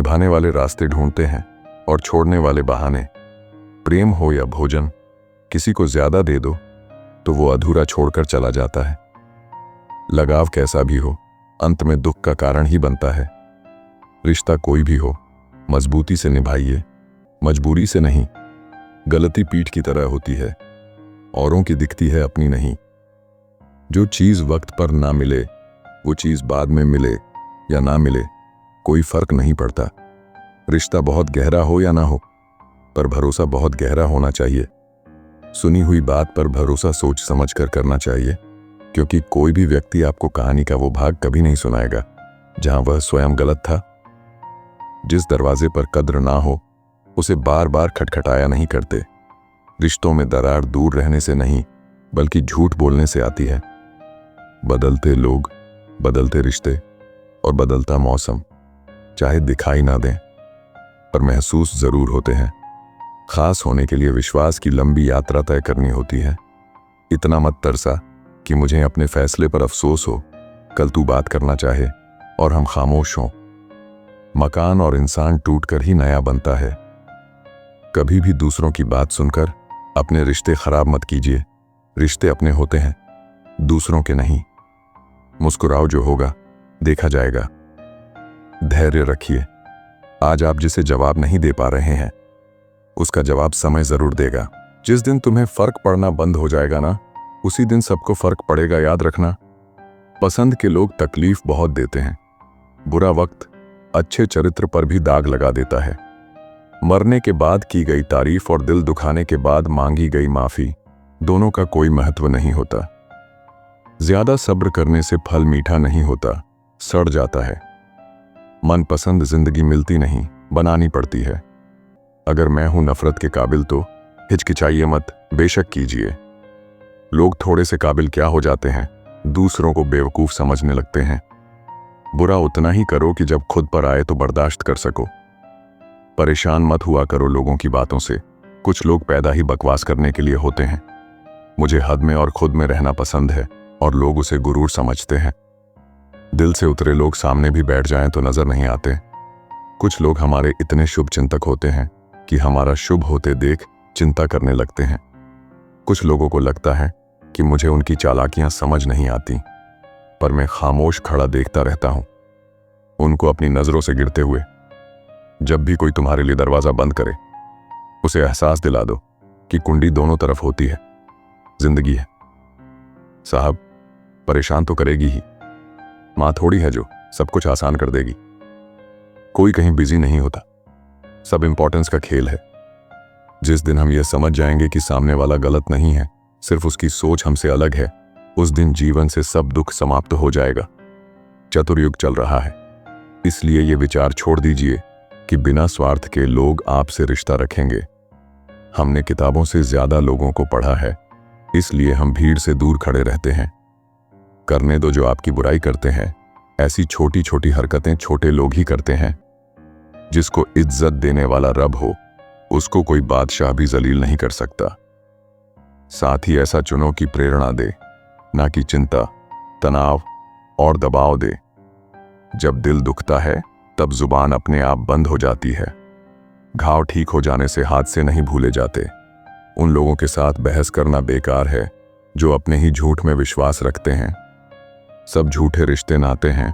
निभाने वाले रास्ते ढूंढते हैं और छोड़ने वाले बहाने। प्रेम हो या भोजन, किसी को ज्यादा दे दो तो वो अधूरा छोड़कर चला जाता है। लगाव कैसा भी हो, अंत में दुख का कारण ही बनता है। रिश्ता कोई भी हो, मजबूती से निभाइए, मजबूरी से नहीं। गलती पीठ की तरह होती है, औरों की दिखती है, अपनी नहीं। जो चीज वक्त पर ना मिले, वो चीज बाद में मिले या ना मिले, कोई फर्क नहीं पड़ता। रिश्ता बहुत गहरा हो या ना हो, पर भरोसा बहुत गहरा होना चाहिए। सुनी हुई बात पर भरोसा सोच समझ कर करना चाहिए, क्योंकि कोई भी व्यक्ति आपको कहानी का वो भाग कभी नहीं सुनाएगा जहां वह स्वयं गलत था। जिस दरवाजे पर कद्र ना हो, उसे बार बार खटखटाया नहीं करते। रिश्तों में दरार दूर रहने से नहीं, बल्कि झूठ बोलने से आती है। बदलते लोग, बदलते रिश्ते और बदलता मौसम चाहे दिखाई ना दें, पर महसूस जरूर होते हैं। खास होने के लिए विश्वास की लंबी यात्रा तय करनी होती है। इतना मत तरसा कि मुझे अपने फैसले पर अफसोस हो, कल तू बात करना चाहे और हम खामोश हों। मकान और इंसान टूटकर ही नया बनता है। कभी भी दूसरों की बात सुनकर अपने रिश्ते खराब मत कीजिए। रिश्ते अपने होते हैं, दूसरों के नहीं। मुस्कुराओ, जो होगा देखा जाएगा। धैर्य रखिए। आज आप जिसे जवाब नहीं दे पा रहे हैं, उसका जवाब समय जरूर देगा। जिस दिन तुम्हें फर्क पड़ना बंद हो जाएगा ना, उसी दिन सबको फर्क पड़ेगा, याद रखना। पसंद के लोग तकलीफ बहुत देते हैं। बुरा वक्त अच्छे चरित्र पर भी दाग लगा देता है। मरने के बाद की गई तारीफ और दिल दुखाने के बाद मांगी गई माफी, दोनों का कोई महत्व नहीं होता। ज्यादा सब्र करने से फल मीठा नहीं होता, सड़ जाता है। मनपसंद जिंदगी मिलती नहीं, बनानी पड़ती है। अगर मैं हूं नफरत के काबिल तो हिचकिचाइए मत, बेशक कीजिए। लोग थोड़े से काबिल क्या हो जाते हैं, दूसरों को बेवकूफ समझने लगते हैं। बुरा उतना ही करो कि जब खुद पर आए तो बर्दाश्त कर सको। परेशान मत हुआ करो लोगों की बातों से। कुछ लोग पैदा ही बकवास करने के लिए होते हैं। मुझे हद में और खुद में रहना पसंद है और लोग उसे गुरूर समझते हैं। दिल से उतरे लोग सामने भी बैठ जाएं तो नजर नहीं आते। कुछ लोग हमारे इतने शुभ चिंतक होते हैं कि हमारा शुभ होते देख चिंता करने लगते हैं। कुछ लोगों को लगता है कि मुझे उनकी चालाकियां समझ नहीं आती, पर मैं खामोश खड़ा देखता रहता हूं उनको अपनी नजरों से गिरते हुए। जब भी कोई तुम्हारे लिए दरवाजा बंद करे, उसे एहसास दिला दो कि कुंडी दोनों तरफ होती है। जिंदगी है साहब, परेशान तो करेगी ही। मां थोड़ी है जो सब कुछ आसान कर देगी। कोई कहीं बिजी नहीं होता, सब इंपॉर्टेंस का खेल है। जिस दिन हम यह समझ जाएंगे कि सामने वाला गलत नहीं है, सिर्फ उसकी सोच हमसे अलग है, उस दिन जीवन से सब दुख समाप्त हो जाएगा। चतुर्युग चल रहा है, इसलिए ये विचार छोड़ दीजिए कि बिना स्वार्थ के लोग आपसे रिश्ता रखेंगे। हमने किताबों से ज्यादा लोगों को पढ़ा है, इसलिए हम भीड़ से दूर खड़े रहते हैं। करने दो जो आपकी बुराई करते हैं। ऐसी छोटी छोटी हरकतें छोटे लोग ही करते हैं। जिसको इज्जत देने वाला रब हो, उसको कोई बादशाह भी जलील नहीं कर सकता। साथ ही ऐसा चुनो कि प्रेरणा दे, ना कि चिंता, तनाव और दबाव दे। जब दिल दुखता है तब जुबान अपने आप बंद हो जाती है। घाव ठीक हो जाने से हाथ से नहीं भूले जाते। उन लोगों के साथ बहस करना बेकार है जो अपने ही झूठ में विश्वास रखते हैं। सब झूठे रिश्ते नाते हैं,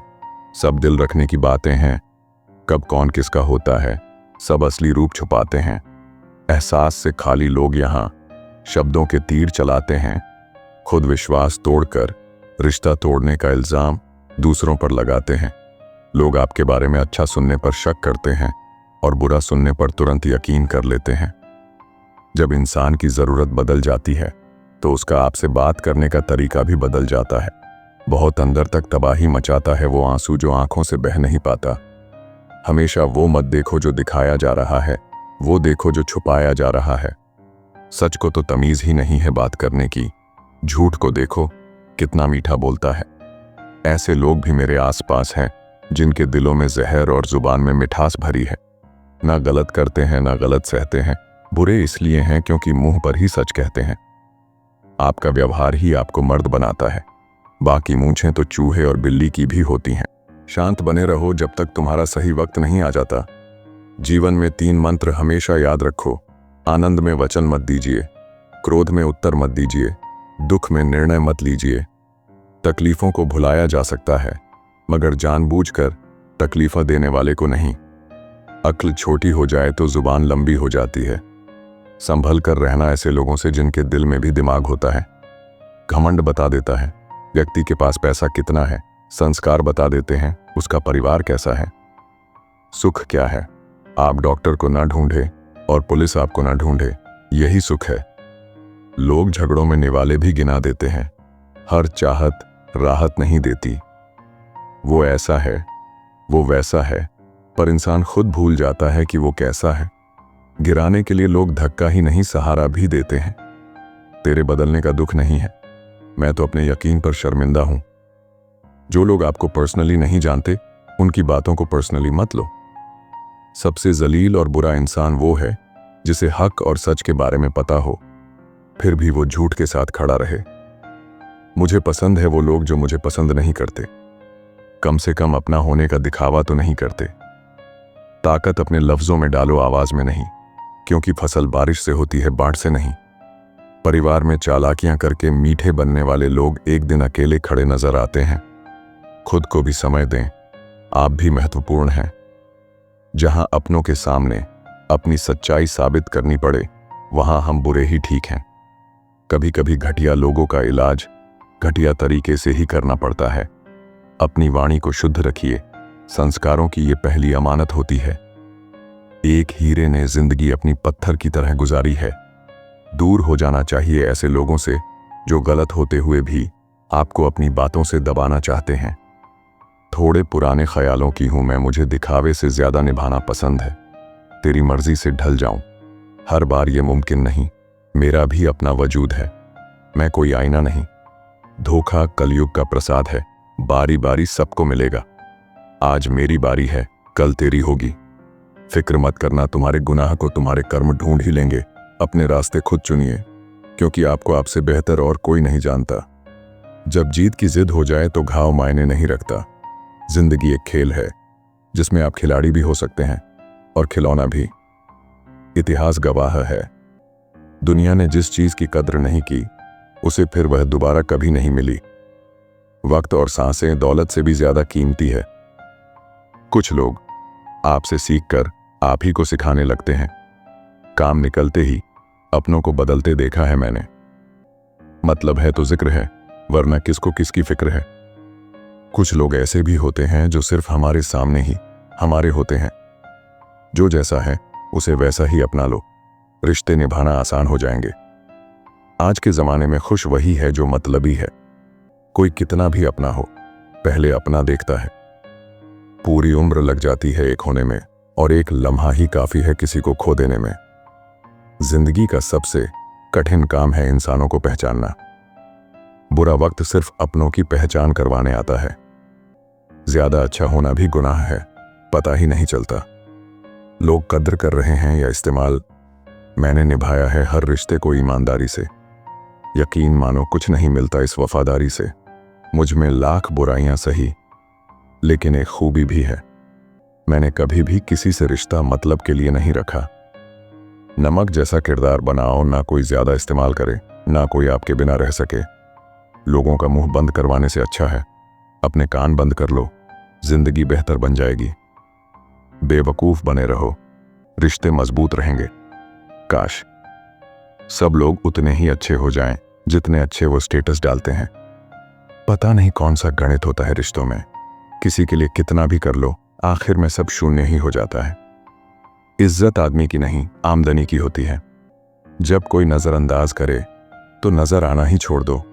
सब दिल रखने की बातें हैं। कब कौन किसका होता है, सब असली रूप छुपाते हैं। एहसास से खाली लोग यहाँ शब्दों के तीर चलाते हैं। खुद विश्वास तोड़कर रिश्ता तोड़ने का इल्जाम दूसरों पर लगाते हैं। लोग आपके बारे में अच्छा सुनने पर शक करते हैं और बुरा सुनने पर तुरंत यकीन कर लेते हैं। जब इंसान की जरूरत बदल जाती है तो उसका आपसे बात करने का तरीका भी बदल जाता है। बहुत अंदर तक तबाही मचाता है वो आंसू जो आंखों से बह नहीं पाता। हमेशा वो मत देखो जो दिखाया जा रहा है, वो देखो जो छुपाया जा रहा है। सच को तो तमीज ही नहीं है बात करने की, झूठ को देखो कितना मीठा बोलता है। ऐसे लोग भी मेरे आसपास हैं जिनके दिलों में जहर और जुबान में मिठास भरी है। ना गलत करते हैं ना गलत सहते हैं, बुरे इसलिए हैं क्योंकि मुंह पर ही सच कहते हैं। आपका व्यवहार ही आपको मर्द बनाता है, बाकी मूंछें तो चूहे और बिल्ली की भी होती हैं। शांत बने रहो जब तक तुम्हारा सही वक्त नहीं आ जाता। जीवन में 3 मंत्र हमेशा याद रखो। आनंद में वचन मत दीजिए, क्रोध में उत्तर मत दीजिए, दुख में निर्णय मत लीजिए। तकलीफों को भुलाया जा सकता है, मगर जानबूझकर तकलीफा देने वाले को नहीं। अक्ल छोटी हो जाए तो जुबान लंबी हो जाती है। संभल कर रहना ऐसे लोगों से जिनके दिल में भी दिमाग होता है। घमंड बता देता है व्यक्ति के पास पैसा कितना है, संस्कार बता देते हैं उसका परिवार कैसा है। सुख क्या है? आप डॉक्टर को ना ढूंढे और पुलिस आपको ना ढूंढे, यही सुख है। लोग झगड़ों में निवाले भी गिना देते हैं, हर चाहत राहत नहीं देती। वो ऐसा है, वो वैसा है, पर इंसान खुद भूल जाता है कि वो कैसा है। गिराने के लिए लोग धक्का ही नहीं सहारा भी देते हैं। तेरे बदलने का दुख नहीं है, मैं तो अपने यकीन पर शर्मिंदा हूं। जो लोग आपको पर्सनली नहीं जानते उनकी बातों को पर्सनली मत लो। सबसे जलील और बुरा इंसान वो है जिसे हक और सच के बारे में पता हो, फिर भी वो झूठ के साथ खड़ा रहे। मुझे पसंद है वो लोग जो मुझे पसंद नहीं करते, कम से कम अपना होने का दिखावा तो नहीं करते। ताकत अपने लफ्जों में डालो, आवाज में नहीं, क्योंकि फसल बारिश से होती है, बाढ़ से नहीं। परिवार में चालाकियां करके मीठे बनने वाले लोग एक दिन अकेले खड़े नजर आते हैं। खुद को भी समय दें, आप भी महत्वपूर्ण हैं। जहां अपनों के सामने अपनी सच्चाई साबित करनी पड़े, वहां हम बुरे ही ठीक हैं। कभी कभी घटिया लोगों का इलाज घटिया तरीके से ही करना पड़ता है। अपनी वाणी को शुद्ध रखिए, संस्कारों की ये पहली अमानत होती है। एक हीरे ने जिंदगी अपनी पत्थर की तरह गुजारी है। दूर हो जाना चाहिए ऐसे लोगों से जो गलत होते हुए भी आपको अपनी बातों से दबाना चाहते हैं। थोड़े पुराने ख्यालों की हूं मैं, मुझे दिखावे से ज्यादा निभाना पसंद है। तेरी मर्जी से ढल जाऊं, हर बार ये मुमकिन नहीं। मेरा भी अपना वजूद है, मैं कोई आईना नहीं। धोखा कलयुग का प्रसाद है, बारी बारी सबको मिलेगा। आज मेरी बारी है, कल तेरी होगी। फिक्र मत करना, तुम्हारे गुनाह को तुम्हारे कर्म ढूंढ ही लेंगे। अपने रास्ते खुद चुनिए, क्योंकि आपको आपसे बेहतर और कोई नहीं जानता। जब जीत की जिद हो जाए तो घाव मायने नहीं रखता। जिंदगी एक खेल है जिसमें आप खिलाड़ी भी हो सकते हैं और खिलौना भी। इतिहास गवाह है, दुनिया ने जिस चीज की कद्र नहीं की उसे फिर वह दोबारा कभी नहीं मिली। वक्त और सांसें दौलत से भी ज्यादा कीमती है। कुछ लोग आपसे सीखकर आप ही को सिखाने लगते हैं। काम निकलते ही अपनों को बदलते देखा है मैंने। मतलब है तो जिक्र है, वरना किसको किसकी फिक्र है। कुछ लोग ऐसे भी होते हैं जो सिर्फ हमारे सामने ही हमारे होते हैं। जो जैसा है उसे वैसा ही अपना लो, रिश्ते निभाना आसान हो जाएंगे। आज के जमाने में खुश वही है जो मतलबी है। कोई कितना भी अपना हो, पहले अपना देखता है। पूरी उम्र लग जाती है एक होने में, और एक लम्हा ही काफी है किसी को खो देने में। जिंदगी का सबसे कठिन काम है इंसानों को पहचानना। बुरा वक्त सिर्फ अपनों की पहचान करवाने आता है। ज्यादा अच्छा होना भी गुनाह है, पता ही नहीं चलता। लोग कद्र कर रहे हैं या इस्तेमाल। मैंने निभाया है हर रिश्ते को ईमानदारी से। यकीन मानो कुछ नहीं मिलता इस वफादारी से। मुझ में लाख बुराइयां सही, लेकिन एक खूबी भी है, मैंने कभी भी किसी से रिश्ता मतलब के लिए नहीं रखा। नमक जैसा किरदार बनाओ, ना कोई ज्यादा इस्तेमाल करे, ना कोई आपके बिना रह सके। लोगों का मुंह बंद करवाने से अच्छा है अपने कान बंद कर लो, जिंदगी बेहतर बन जाएगी। बेवकूफ बने रहो, रिश्ते मजबूत रहेंगे। काश सब लोग उतने ही अच्छे हो जाएं जितने अच्छे वो स्टेटस डालते हैं। पता नहीं कौन सा गणित होता है रिश्तों में, किसी के लिए कितना भी कर लो आखिर में सब शून्य ही हो जाता है। इज्जत आदमी की नहीं, आमदनी की होती है। जब कोई नजरअंदाज करे तो नजर आना ही छोड़ दो।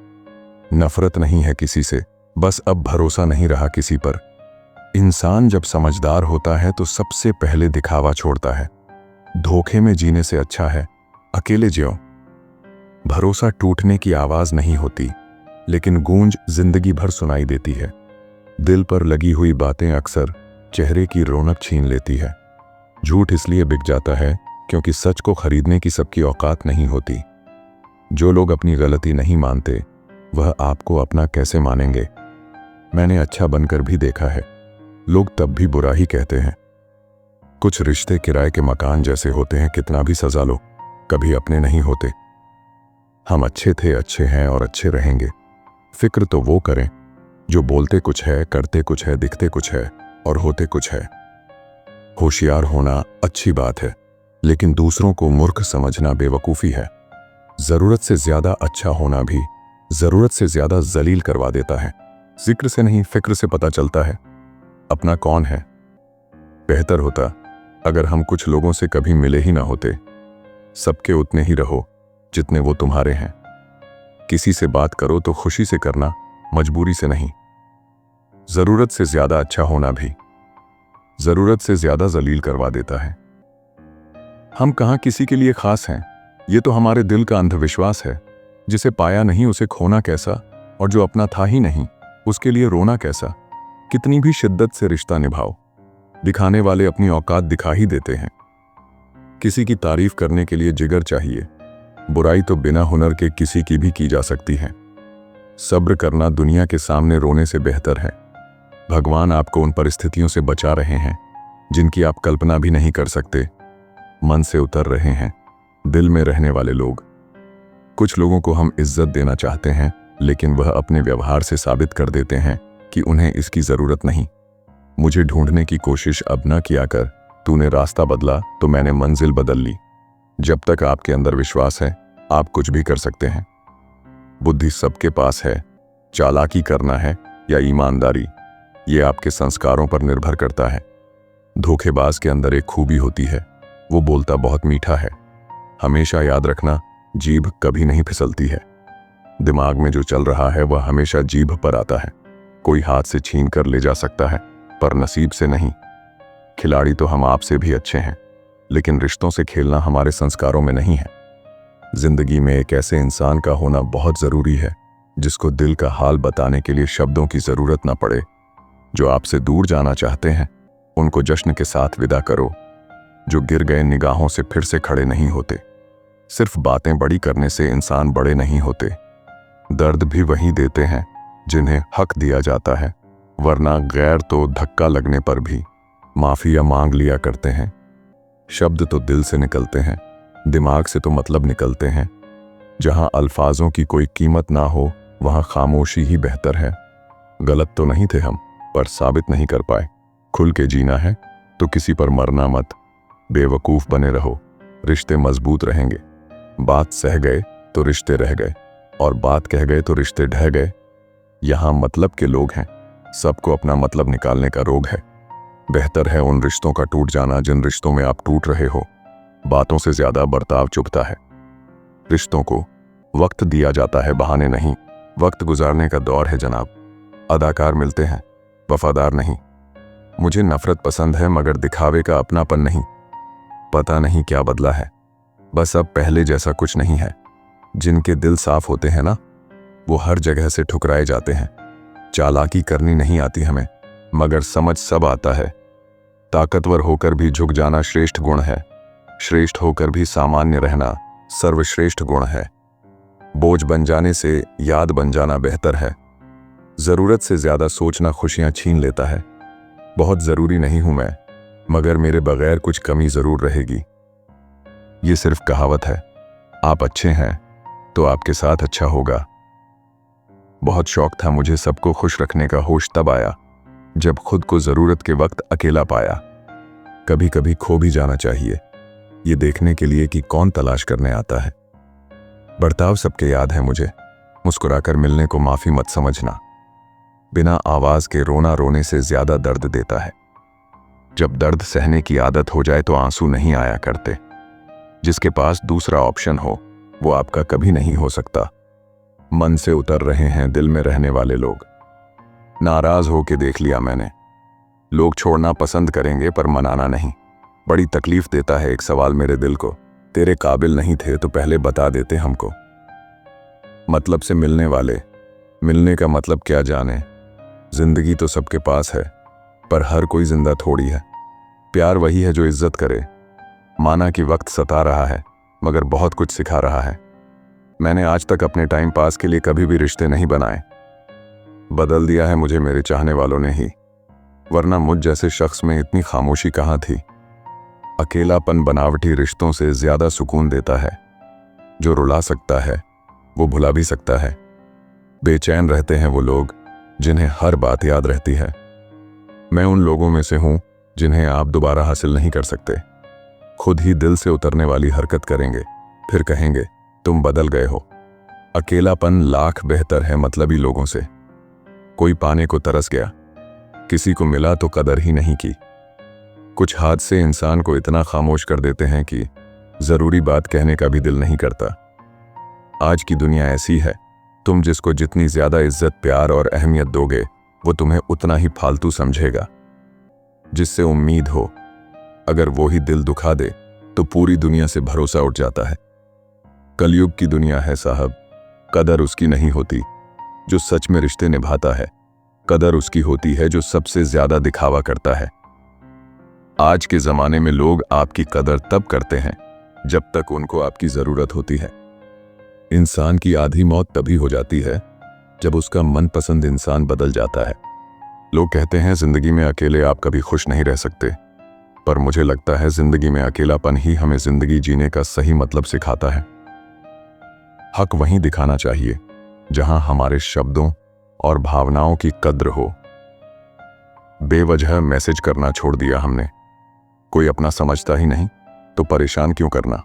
नफरत नहीं है किसी से, बस अब भरोसा नहीं रहा किसी पर। इंसान जब समझदार होता है तो सबसे पहले दिखावा छोड़ता है। धोखे में जीने से अच्छा है अकेले जियो। भरोसा टूटने की आवाज नहीं होती, लेकिन गूंज जिंदगी भर सुनाई देती है। दिल पर लगी हुई बातें अक्सर चेहरे की रौनक छीन लेती है। झूठ इसलिए बिक जाता है क्योंकि सच को खरीदने की सबकी औकात नहीं होती। जो लोग अपनी गलती नहीं मानते वह आपको अपना कैसे मानेंगे। मैंने अच्छा बनकर भी देखा है, लोग तब भी बुरा ही कहते हैं। कुछ रिश्ते किराए के मकान जैसे होते हैं, कितना भी सजा लो कभी अपने नहीं होते। हम अच्छे थे, अच्छे हैं और अच्छे रहेंगे। फिक्र तो वो करें जो बोलते कुछ है, करते कुछ है, दिखते कुछ है और होते कुछ है। होशियार होना अच्छी बात है, लेकिन दूसरों को मूर्ख समझना बेवकूफ़ी है। ज़रूरत से ज़्यादा अच्छा होना भी ज़रूरत से ज़्यादा जलील करवा देता है। जिक्र से नहीं, फिक्र से पता चलता है अपना कौन है। बेहतर होता अगर हम कुछ लोगों से कभी मिले ही ना होते। सबके उतने ही रहो जितने वो तुम्हारे हैं। किसी से बात करो तो खुशी से करना, मजबूरी से नहीं। ज़रूरत से ज़्यादा अच्छा होना भी ज़रूरत से ज़्यादा जलील करवा देता है। हम कहाँ किसी के लिए खास हैं, ये तो हमारे दिल का अंधविश्वास है। जिसे पाया नहीं उसे खोना कैसा, और जो अपना था ही नहीं उसके लिए रोना कैसा। कितनी भी शिद्दत से रिश्ता निभाओ, दिखाने वाले अपनी औकात दिखा ही देते हैं। किसी की तारीफ करने के लिए जिगर चाहिए। बुराई तो बिना हुनर के किसी की भी की जा सकती है। सब्र करना दुनिया के सामने रोने से बेहतर है। भगवान आपको उन परिस्थितियों से बचा रहे हैं जिनकी आप कल्पना भी नहीं कर सकते। मन से उतर रहे हैं दिल में रहने वाले लोग। कुछ लोगों को हम इज्जत देना चाहते हैं, लेकिन वह अपने व्यवहार से साबित कर देते हैं कि उन्हें इसकी जरूरत नहीं। मुझे ढूंढने की कोशिश अब न किया कर, तूने रास्ता बदला तो मैंने मंजिल बदल ली। जब तक आपके अंदर विश्वास है, आप कुछ भी कर सकते हैं। बुद्धि सबके पास है, चालाकी करना है या ईमानदारी, ये आपके संस्कारों पर निर्भर करता है। धोखेबाज के अंदर एक खूबी होती है, वो बोलता बहुत मीठा है। हमेशा याद रखना, जीभ कभी नहीं फिसलती है। दिमाग में जो चल रहा है वह हमेशा जीभ पर आता है। कोई हाथ से छीन कर ले जा सकता है, पर नसीब से नहीं। खिलाड़ी तो हम आपसे भी अच्छे हैं, लेकिन रिश्तों से खेलना हमारे संस्कारों में नहीं है। जिंदगी में एक ऐसे इंसान का होना बहुत जरूरी है जिसको दिल का हाल बताने के लिए शब्दों की जरूरत न पड़े। जो आपसे दूर जाना चाहते हैं उनको जश्न के साथ विदा करो। जो गिर गए निगाहों से फिर से खड़े नहीं होते। सिर्फ बातें बड़ी करने से इंसान बड़े नहीं होते। दर्द भी वही देते हैं जिन्हें हक दिया जाता है, वरना गैर तो धक्का लगने पर भी माफिया मांग लिया करते हैं। शब्द तो दिल से निकलते हैं, दिमाग से तो मतलब निकलते हैं। जहां अल्फाजों की कोई कीमत ना हो वहां खामोशी ही बेहतर है। गलत तो नहीं थे हम, पर साबित नहीं कर पाए। खुल के जीना है तो किसी पर मरना मत। बेवकूफ बने रहो, रिश्ते मजबूत रहेंगे। बात सह गए तो रिश्ते रह गए, और बात कह गए तो रिश्ते ढह गए। यहां मतलब के लोग हैं, सबको अपना मतलब निकालने का रोग है। बेहतर है उन रिश्तों का टूट जाना जिन रिश्तों में आप टूट रहे हो। बातों से ज्यादा बर्ताव चुभता है। रिश्तों को वक्त दिया जाता है, बहाने नहीं। वक्त गुजारने का दौर है जनाब। अदाकार मिलते हैं, वफादार नहीं। मुझे नफरत पसंद है, मगर दिखावे का अपनापन नहीं। पता नहीं क्या बदला है, बस अब पहले जैसा कुछ नहीं है। जिनके दिल साफ होते हैं ना, वो हर जगह से ठुकराए जाते हैं। चालाकी करनी नहीं आती हमें, मगर समझ सब आता है। ताकतवर होकर भी झुक जाना श्रेष्ठ गुण है। श्रेष्ठ होकर भी सामान्य रहना सर्वश्रेष्ठ गुण है। बोझ बन जाने से याद बन जाना बेहतर है। जरूरत से ज्यादा सोचना खुशियां छीन लेता है। बहुत जरूरी नहीं हूं मैं, मगर मेरे बगैर कुछ कमी जरूर रहेगी। ये सिर्फ कहावत है। आप अच्छे हैं तो आपके साथ अच्छा होगा। बहुत शौक था मुझे सबको खुश रखने का, होश तब आया जब खुद को जरूरत के वक्त अकेला पाया। कभी कभी खो भी जाना चाहिए, ये देखने के लिए कि कौन तलाश करने आता है। बर्ताव सबके याद है मुझे, मुस्कुराकर मिलने को माफी मत समझना। बिना आवाज के रोना रोने से ज्यादा दर्द देता है। जब दर्द सहने की आदत हो जाए तो आंसू नहीं आया करते। जिसके पास दूसरा ऑप्शन हो वो आपका कभी नहीं हो सकता। मन से उतर रहे हैं दिल में रहने वाले लोग। नाराज होके देख लिया मैंने। लोग छोड़ना पसंद करेंगे पर मनाना नहीं। बड़ी तकलीफ देता है एक सवाल मेरे दिल को, तेरे काबिल नहीं थे तो पहले बता देते हमको। मतलब से मिलने वाले मिलने का मतलब क्या जाने। जिंदगी तो सबके पास है, पर हर कोई जिंदा थोड़ी है। प्यार वही है जो इज्जत करे। माना कि वक्त सता रहा है, मगर बहुत कुछ सिखा रहा है। मैंने आज तक अपने टाइम पास के लिए कभी भी रिश्ते नहीं बनाए। बदल दिया है मुझे मेरे चाहने वालों ने ही, वरना मुझ जैसे शख्स में इतनी खामोशी कहाँ थी। अकेलापन बनावटी रिश्तों से ज्यादा सुकून देता है। जो रुला सकता है वो भुला भी सकता है। बेचैन रहते हैं वो लोग जिन्हें हर बात याद रहती है। मैं उन लोगों में से हूं जिन्हें आप दोबारा हासिल नहीं कर सकते। खुद ही दिल से उतरने वाली हरकत करेंगे, फिर कहेंगे तुम बदल गए हो। अकेलापन लाख बेहतर है मतलबी लोगों से। कोई पाने को तरस गया, किसी को मिला तो कदर ही नहीं की। कुछ हादसे इंसान को इतना खामोश कर देते हैं कि जरूरी बात कहने का भी दिल नहीं करता। आज की दुनिया ऐसी है, तुम जिसको जितनी ज्यादा इज्जत, प्यार और अहमियत दोगे वो तुम्हें उतना ही फालतू समझेगा। जिससे उम्मीद हो, अगर वो ही दिल दुखा दे तो पूरी दुनिया से भरोसा उठ जाता है। कलयुग की दुनिया है साहब। कदर उसकी नहीं होती जो सच में रिश्ते निभाता है, कदर उसकी होती है जो सबसे ज्यादा दिखावा करता है। आज के जमाने में लोग आपकी कदर तब करते हैं जब तक उनको आपकी जरूरत होती है। इंसान की आधी मौत तभी हो जाती है जब उसका मनपसंद इंसान बदल जाता है। लोग कहते हैं जिंदगी में अकेले आप कभी खुश नहीं रह सकते, पर मुझे लगता है जिंदगी में अकेलापन ही हमें जिंदगी जीने का सही मतलब सिखाता है। हक वहीं दिखाना चाहिए जहां हमारे शब्दों और भावनाओं की कद्र हो। बेवजह मैसेज करना छोड़ दिया हमने। कोई अपना समझता ही नहीं तो परेशान क्यों करना।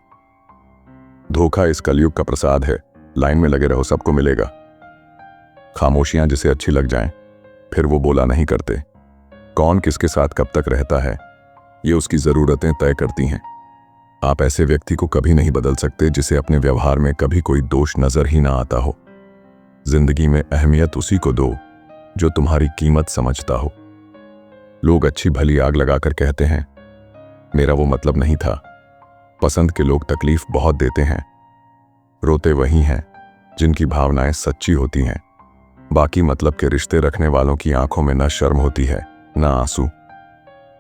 धोखा इस कलयुग का प्रसाद है। लाइन में लगे रहो, सबको मिलेगा। खामोशियां जिसे अच्छी लग जाएं, फिर वो बोला नहीं करते। कौन किसके साथ कब तक रहता है ये उसकी जरूरतें तय करती हैं। आप ऐसे व्यक्ति को कभी नहीं बदल सकते जिसे अपने व्यवहार में कभी कोई दोष नजर ही ना आता हो। जिंदगी में अहमियत उसी को दो जो तुम्हारी कीमत समझता हो। लोग अच्छी भली आग लगाकर कहते हैं मेरा वो मतलब नहीं था। पसंद के लोग तकलीफ बहुत देते हैं। रोते वही हैं जिनकी भावनाएं सच्ची होती हैं। बाकी मतलब के रिश्ते रखने वालों की आंखों में न शर्म होती है न आंसू।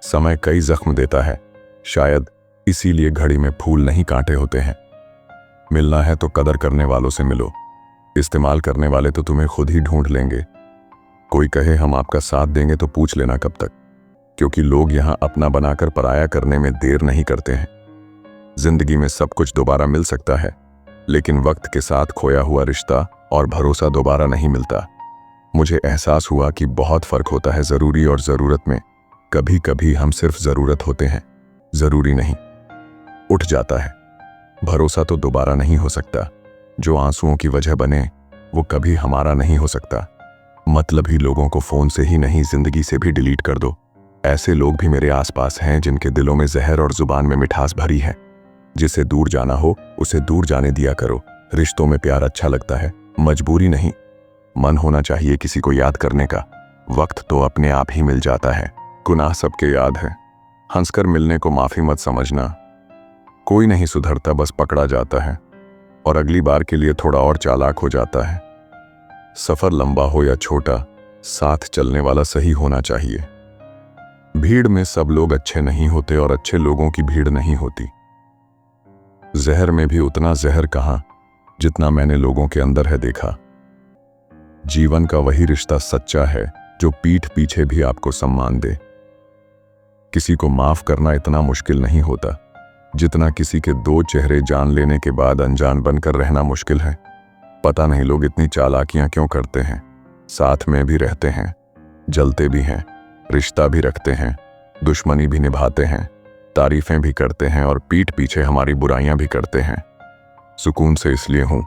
समय कई जख्म देता है, शायद इसीलिए घड़ी में फूल नहीं कांटे होते हैं। मिलना है तो कदर करने वालों से मिलो, इस्तेमाल करने वाले तो तुम्हें खुद ही ढूंढ लेंगे। कोई कहे हम आपका साथ देंगे तो पूछ लेना कब तक, क्योंकि लोग यहां अपना बनाकर पराया करने में देर नहीं करते हैं। जिंदगी में सब कुछ दोबारा मिल सकता है, लेकिन वक्त के साथ खोया हुआ रिश्ता और भरोसा दोबारा नहीं मिलता। मुझे एहसास हुआ कि बहुत फर्क होता है जरूरी और जरूरत में। कभी कभी हम सिर्फ जरूरत होते हैं, जरूरी नहीं। उठ जाता है। भरोसा तो दोबारा नहीं हो सकता। जो आंसुओं की वजह बने वो कभी हमारा नहीं हो सकता। मतलबी लोगों को फोन से ही नहीं, जिंदगी से भी डिलीट कर दो। ऐसे लोग भी मेरे आसपास हैं जिनके दिलों में जहर और जुबान में मिठास भरी है। जिसे दूर जाना हो उसे दूर जाने दिया करो। रिश्तों में प्यार अच्छा लगता है, मजबूरी नहीं। मन होना चाहिए किसी को याद करने का। वक्त तो अपने आप ही मिल जाता है। गुनाह सबके याद है। हंसकर मिलने को माफी मत समझना। कोई नहीं सुधरता, बस पकड़ा जाता है और अगली बार के लिए थोड़ा और चालाक हो जाता है। सफर लंबा हो या छोटा, साथ चलने वाला सही होना चाहिए। भीड़ में सब लोग अच्छे नहीं होते और अच्छे लोगों की भीड़ नहीं होती। जहर में भी उतना जहर कहां जितना मैंने लोगों के अंदर है देखा। जीवन का वही रिश्ता सच्चा है जो पीठ पीछे भी आपको सम्मान दे। किसी को माफ करना इतना मुश्किल नहीं होता जितना किसी के दो चेहरे जान लेने के बाद अनजान बनकर रहना मुश्किल है। पता नहीं लोग इतनी चालाकियां क्यों करते हैं। साथ में भी रहते हैं, जलते भी हैं, रिश्ता भी रखते हैं, दुश्मनी भी निभाते हैं, तारीफें भी करते हैं और पीठ पीछे हमारी बुराइयां भी करते हैं। सुकून से इसलिए हूं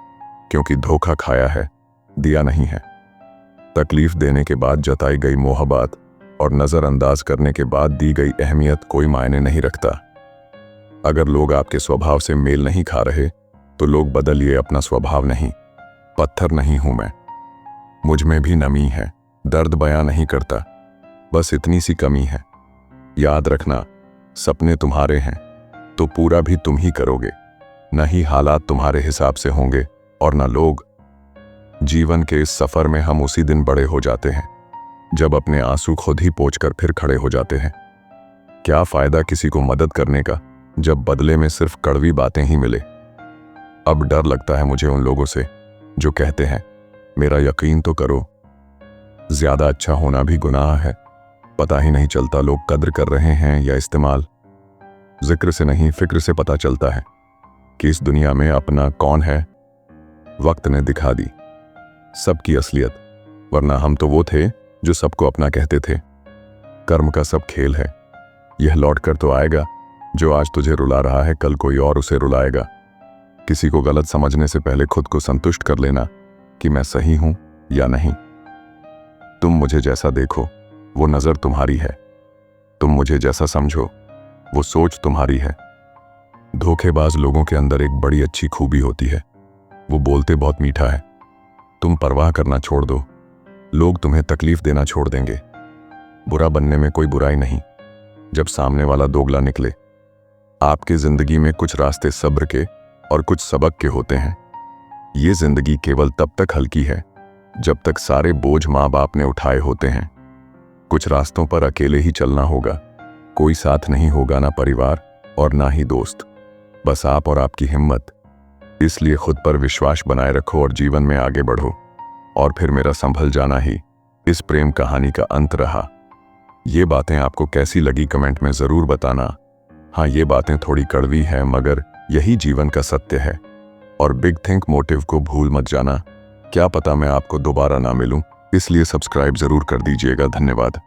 क्योंकि धोखा खाया है, दिया नहीं है। तकलीफ देने के बाद जताई गई मोहब्बत और नजरअंदाज करने के बाद दी गई अहमियत कोई मायने नहीं रखता। अगर लोग आपके स्वभाव से मेल नहीं खा रहे तो लोग बदलिए अपना स्वभाव। नहीं, पत्थर नहीं हूं मैं। मुझ में भी नमी है, दर्द बयां नहीं करता, बस इतनी सी कमी है। याद रखना, सपने तुम्हारे हैं तो पूरा भी तुम ही करोगे। न ही हालात तुम्हारे हिसाब से होंगे और न लोग। जीवन के इस सफर में हम उसी दिन बड़े हो जाते हैं जब अपने आंसू खुद ही पोंछकर फिर खड़े हो जाते हैं। क्या फायदा किसी को मदद करने का जब बदले में सिर्फ कड़वी बातें ही मिले। अब डर लगता है मुझे उन लोगों से जो कहते हैं मेरा यकीन तो करो। ज्यादा अच्छा होना भी गुनाह है। पता ही नहीं चलता लोग कद्र कर रहे हैं या इस्तेमाल। जिक्र से नहीं फिक्र से पता चलता है कि इस दुनिया में अपना कौन है। वक्त ने दिखा दी सबकी असलियत, वरना हम तो वो थे जो सबको अपना कहते थे। कर्म का सब खेल है, यह लौट कर तो आएगा। जो आज तुझे रुला रहा है कल कोई और उसे रुलाएगा। किसी को गलत समझने से पहले खुद को संतुष्ट कर लेना कि मैं सही हूं या नहीं। तुम मुझे जैसा देखो वो नजर तुम्हारी है, तुम मुझे जैसा समझो वो सोच तुम्हारी है। धोखेबाज लोगों के अंदर एक बड़ी अच्छी खूबी होती है, वो बोलते बहुत मीठा है। तुम परवाह करना छोड़ दो, लोग तुम्हें तकलीफ देना छोड़ देंगे। बुरा बनने में कोई बुराई नहीं जब सामने वाला दोगला निकले। आपकी जिंदगी में कुछ रास्ते सब्र के और कुछ सबक के होते हैं। ये जिंदगी केवल तब तक हल्की है जब तक सारे बोझ माँ बाप ने उठाए होते हैं। कुछ रास्तों पर अकेले ही चलना होगा, कोई साथ नहीं होगा, ना परिवार और ना ही दोस्त, बस आप और आपकी हिम्मत। इसलिए खुद पर विश्वास बनाए रखो और जीवन में आगे बढ़ो। और फिर मेरा संभल जाना ही इस प्रेम कहानी का अंत रहा। ये बातें आपको कैसी लगी कमेंट में ज़रूर बताना। हाँ, ये बातें थोड़ी कड़वी हैं मगर यही जीवन का सत्य है। और बिग थिंक मोटिव को भूल मत जाना, क्या पता मैं आपको दोबारा ना मिलूं, इसलिए सब्सक्राइब ज़रूर कर दीजिएगा। धन्यवाद।